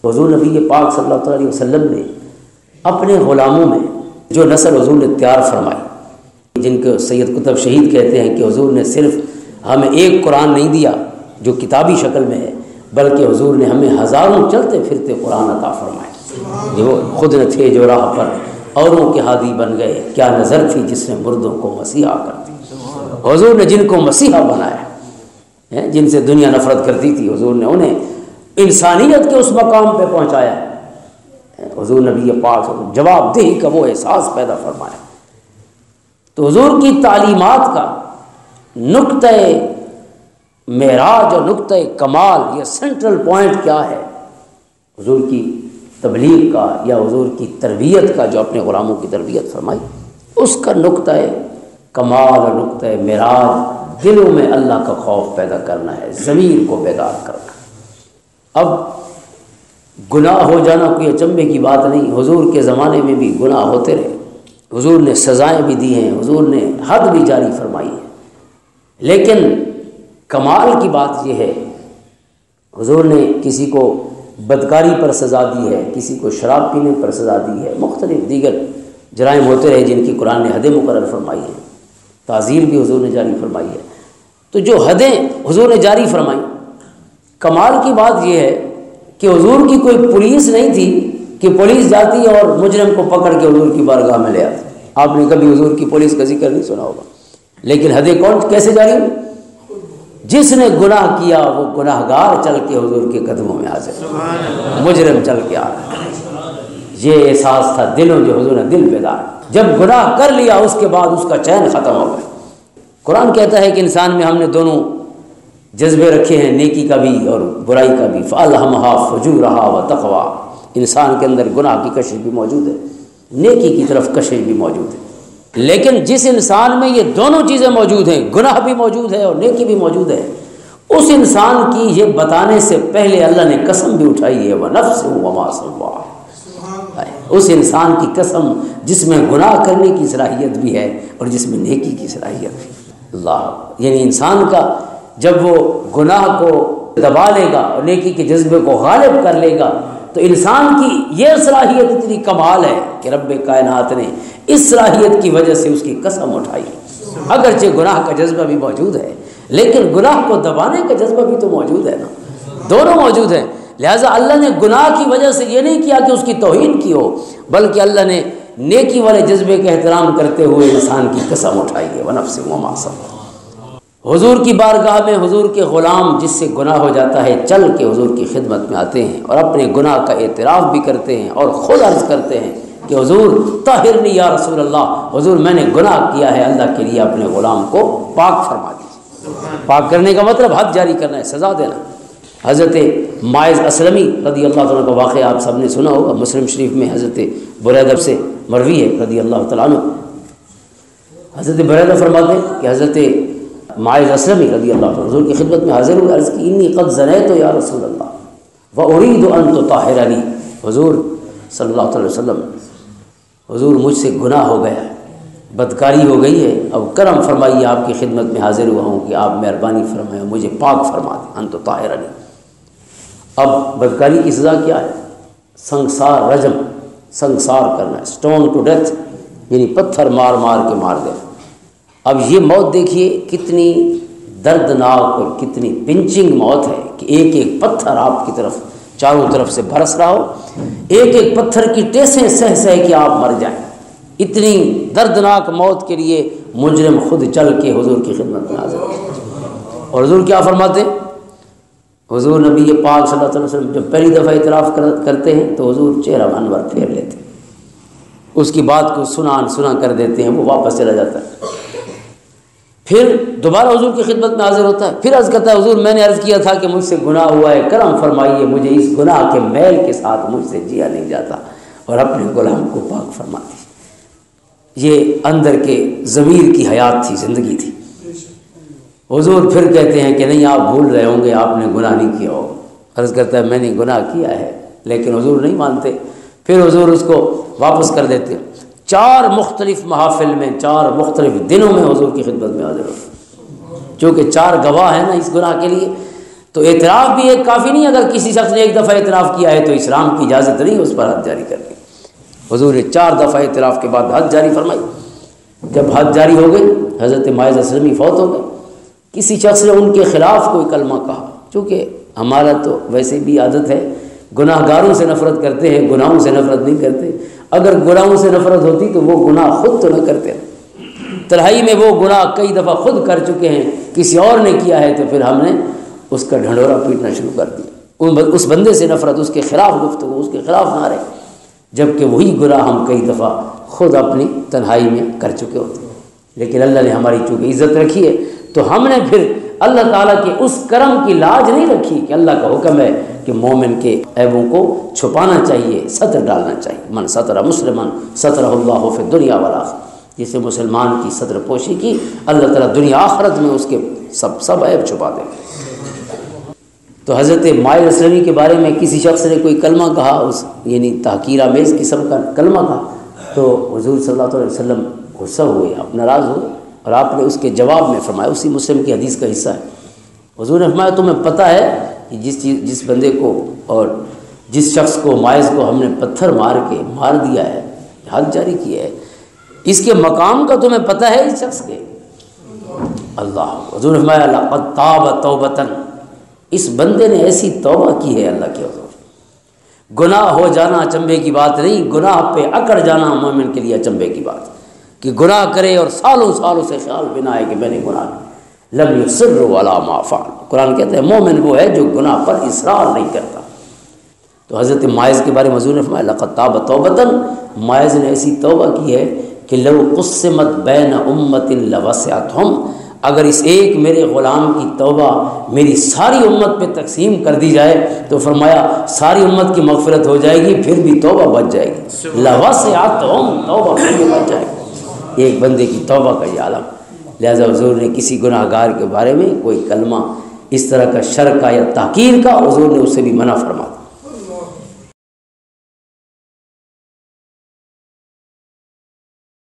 حضور نبی پاک صلی اللہ علیہ وسلم نے اپنے غلاموں میں جو نسل حضور نے تیار فرمائی، جن کو سید قطب شہید کہتے ہیں کہ حضور نے صرف ہمیں ایک قرآن نہیں دیا جو کتابی شکل میں ہے، بلکہ حضور نے ہمیں ہزاروں چلتے پھرتے قرآن عطا فرمائے، جو خود نہ تھے جو راہ پر اوروں کے ہادی بن گئے، کیا نظر تھی جس نے مردوں کو مسیحا کر دی۔ حضور نے جن کو مسیحا بنایا، جن سے دنیا نفرت کرتی تھی، حضور نے انہیں انسانیت کے اس مقام پہ پہنچایا۔ حضور نبی پاک جواب دہی کا وہ احساس پیدا فرمایا۔ تو حضور کی تعلیمات کا نقطۂ معراج اور نقطۂ کمال، یہ سینٹرل پوائنٹ کیا ہے حضور کی تبلیغ کا یا حضور کی تربیت کا، جو اپنے غلاموں کی تربیت فرمائی، اس کا نقطۂ کمال اور نقطۂ معراج دلوں میں اللہ کا خوف پیدا کرنا ہے، ضمیر کو بیدار کرنا۔ اب گناہ ہو جانا کوئی اچنبے کی بات نہیں، حضور کے زمانے میں بھی گناہ ہوتے رہے، حضور نے سزائیں بھی دی ہیں، حضور نے حد بھی جاری فرمائی ہے، لیکن کمال کی بات یہ ہے حضور نے کسی کو بدکاری پر سزا دی ہے، کسی کو شراب پینے پر سزا دی ہے، مختلف دیگر جرائم ہوتے رہے جن کی قرآن نے حدیں مقرر فرمائی ہیں، تعزیر بھی حضور نے جاری فرمائی ہے۔ تو جو حدیں حضور نے جاری فرمائی، کمال کی بات یہ ہے کہ حضور کی کوئی پولیس نہیں تھی کہ پولیس جاتی اور مجرم کو پکڑ کے حضور کی بارگاہ میں لے آتی۔ آپ نے کبھی حضور کی پولیس کا ذکر نہیں سنا ہوگا، لیکن حدیں کیسے جاری ہوئی؟ جس نے گناہ کیا وہ گناہ گار چل کے حضور کے قدموں میں حاضر، مجرم چل کے آ رہا۔ یہ احساس تھا دلوں، جو حضور نے دل بیدار، جب گناہ کر لیا اس کے بعد اس کا چین ختم ہو گیا۔ قرآن کہتا ہے کہ انسان میں ہم نے دونوں جذبے رکھے ہیں، نیکی کا بھی اور برائی کا بھی، فَأَلْهَمَهَا فُجُورَهَا وَتَقْوَىٰ۔ انسان کے اندر گناہ کی کشش بھی موجود ہے، نیکی کی طرف کشش بھی موجود ہے، لیکن جس انسان میں یہ دونوں چیزیں موجود ہیں، گناہ بھی موجود ہے اور نیکی بھی موجود ہے، اس انسان کی یہ بتانے سے پہلے اللہ نے قسم بھی اٹھائی ہے، وَنَفْسٍ وَمَا سَوَّاهَا۔ اس انسان کی قسم جس میں گناہ کرنے کی صلاحیت بھی ہے اور جس میں نیکی کی صلاحیت بھی ہے۔ اللہ، یعنی انسان کا جب وہ گناہ کو دبا لے گا اور نیکی کے جذبے کو غالب کر لے گا تو انسان کی یہ صلاحیت اتنی کمال ہے کہ رب کائنات نے اس صلاحیت کی وجہ سے اس کی قسم اٹھائی۔ اگرچہ گناہ کا جذبہ بھی موجود ہے لیکن گناہ کو دبانے کا جذبہ بھی تو موجود ہے نا، دونوں موجود ہیں۔ لہٰذا اللہ نے گناہ کی وجہ سے یہ نہیں کیا کہ اس کی توہین کی ہو، بلکہ اللہ نے نیکی والے جذبے کا احترام کرتے ہوئے انسان کی قسم اٹھائی ہے، وَنَفْسٍ وَمَا سَوَّاهَا۔ حضور کی بارگاہ میں حضور کے غلام جس سے گناہ ہو جاتا ہے چل کے حضور کی خدمت میں آتے ہیں اور اپنے گناہ کا اعتراف بھی کرتے ہیں اور خود عرض کرتے ہیں کہ حضور طاہرنی یا رسول اللہ، حضور میں نے گناہ کیا ہے، اللہ کے لیے اپنے غلام کو پاک فرما دیجیے۔ پاک کرنے کا مطلب حد جاری کرنا ہے، سزا دینا۔ حضرت ماعز اسلمی رضی اللہ تعالیٰ کا واقعہ آپ سب نے سنا ہوگا، مسلم شریف میں حضرت بریدہ سے مروی ہے رضی اللہ تعالیٰ عنہ۔ حضرت بریدہ فرماتے ہیں کہ حضرت ماعز اسلمی رضی اللہ عنہ حضور کی خدمت میں حاضر ہوئے، عرض کی انی قد زنیت یا رسول اللہ وارید ان تطہرنی۔ حضور صلی اللہ علیہ وسلم، حضور مجھ سے گناہ ہو گیا ہے، بدکاری ہو گئی ہے، اب کرم فرمائیے، آپ کی خدمت میں حاضر ہوا ہوں کہ آپ مہربانی فرمائیں مجھے پاک فرما دیں، ان تطہرنی۔ اب بدکاری کی سزا کیا ہے؟ سنگسار، رجم، سنگسار کرنا ہے، سٹون ٹو ڈیتھ، یعنی پتھر مار مار کے مار دینا۔ اب یہ موت دیکھیے کتنی دردناک اور کتنی پنچنگ موت ہے کہ ایک ایک پتھر آپ کی طرف چاروں طرف سے برس رہا ہو، ایک ایک پتھر کی ٹیسیں سہ سہ کے آپ مر جائیں۔ اتنی دردناک موت کے لیے مجرم خود چل کے حضور کی خدمت میں حاضر ہو، اور حضور کیا فرماتے ہیں؟ حضور نبی پاک صلی اللہ علیہ وسلم جب پہلی دفعہ اعتراف کرتے ہیں تو حضور چہرہ انور پھیر لیتے ہیں، اس کی بات کو سنا کر دیتے ہیں، وہ واپس چلا جاتا ہے، پھر دوبارہ حضور کی خدمت میں حاضر ہوتا ہے، پھر عرض کرتا ہے حضور میں نے عرض کیا تھا کہ مجھ سے گناہ ہوا ہے، کرم فرمائیے، مجھے اس گناہ کے میل کے ساتھ مجھ سے جیا نہیں جاتا، اور اپنے غلام کو پاک فرما دی۔ یہ اندر کے ضمیر کی حیات تھی، زندگی تھی۔ حضور پھر کہتے ہیں کہ نہیں آپ بھول رہے ہوں گے، آپ نے گناہ نہیں کیا ہو۔ عرض کرتا ہے میں نے گناہ کیا ہے، لیکن حضور نہیں مانتے، پھر حضور اس کو واپس کر دیتے ہیں۔ 4 مختلف محافل میں 4 مختلف دنوں میں حضور کی خدمت میں حاضر ہو، چونکہ 4 گواہ ہیں نا اس گناہ کے لیے، تو اعتراف بھی ایک کافی نہیں، اگر کسی شخص نے ایک دفعہ اعتراف کیا ہے تو اسلام کی اجازت نہیں اس پر حد جاری کرنے۔ حضور نے 4 دفعہ اعتراف کے بعد حد جاری فرمائی۔ جب حد جاری ہو گئی، حضرت ماعز اسلمی فوت ہو گئے، کسی شخص نے ان کے خلاف کوئی کلمہ کہا، چونکہ ہمارا تو ویسے بھی عادت ہے گناہ گاروں سے نفرت کرتے ہیں، گناہوں سے نفرت نہیں کرتے۔ اگر گناہوں سے نفرت ہوتی تو وہ گناہ خود تو نہ کرتے، تنہائی میں وہ گناہ کئی دفعہ خود کر چکے ہیں، کسی اور نے کیا ہے تو پھر ہم نے اس کا ڈھنڈورا پیٹنا شروع کر دیا، اس بندے سے نفرت، اس کے خلاف گفتگو، اس کے خلاف نعرے، جبکہ وہی گناہ ہم کئی دفعہ خود اپنی تنہائی میں کر چکے ہوتے ہیں۔ لیکن اللہ نے ہماری چونکہ عزت رکھی ہے تو ہم نے پھر اللہ تعالیٰ کے اس کرم کی لاج نہیں رکھی کہ اللہ کا حکم ہے کہ مومن کے عیبوں کو چھپانا چاہیے، ستر ڈالنا چاہیے۔ من ستر مسلمن سترہ اللہ فی الدنیا والآخرہ، جس نے مسلمان کی ستر پوشی کی، اللہ تعالیٰ دنیا آخرت میں اس کے سب عیب چھپا دیں۔ تو حضرت ماعز اسلمی کے بارے میں کسی شخص نے کوئی کلمہ کہا، اس یعنی تحقیر آمیز قسم کا کلمہ کہا، تو حضور صلی اللہ علیہ وسلم غصہ ہوئے، آپ ناراض ہوئے، اور آپ نے اس کے جواب میں فرمایا، اسی مسلم کی حدیث کا حصہ ہے، حضور نے فرمایا تمہیں پتہ ہے کہ جس بندے کو اور جس شخص کو ماعز کو ہم نے پتھر مار دیا ہے، حد جاری کیا ہے، اس کے مقام کا تمہیں پتہ ہے اس شخص کے؟ اللہ، حضور نے فرمایا لقد تاب توبۃ، اس بندے نے ایسی توبہ کی ہے اللہ کے حضور۔ گناہ ہو جانا چنبے کی بات نہیں، گناہ پہ اکڑ جانا مومن کے لیے چنبے کی بات، کہ گناہ کرے اور سالوں سے خیال بنا ہے کہ میں نے گناہ کیا، لم یصروا علی ما فعل۔ قرآن کہتا ہے مومن وہ ہے جو گناہ پر اصرار نہیں کرتا۔ تو حضرت ماعز کے بارے میں حضور نے فرمایا لقد تاب توبۃ، ماعز نے ایسی توبہ کی ہے کہ لو قسمت بین امت لوسعتہم، اگر اس ایک میرے غلام کی توبہ میری ساری امت پہ تقسیم کر دی جائے تو فرمایا ساری امت کی مغفرت ہو جائے گی، پھر بھی توبہ بچ جائے گی، لوسعتہم، توبہ پھر بھی بچ جائے گی، ایک بندے کی توبہ کا یہ عالم۔ لہذا حضور نے کسی گناہ گار کے بارے میں کوئی کلمہ اس طرح کا شر کا یا تحقیر کا، حضور نے اس سے بھی منع فرما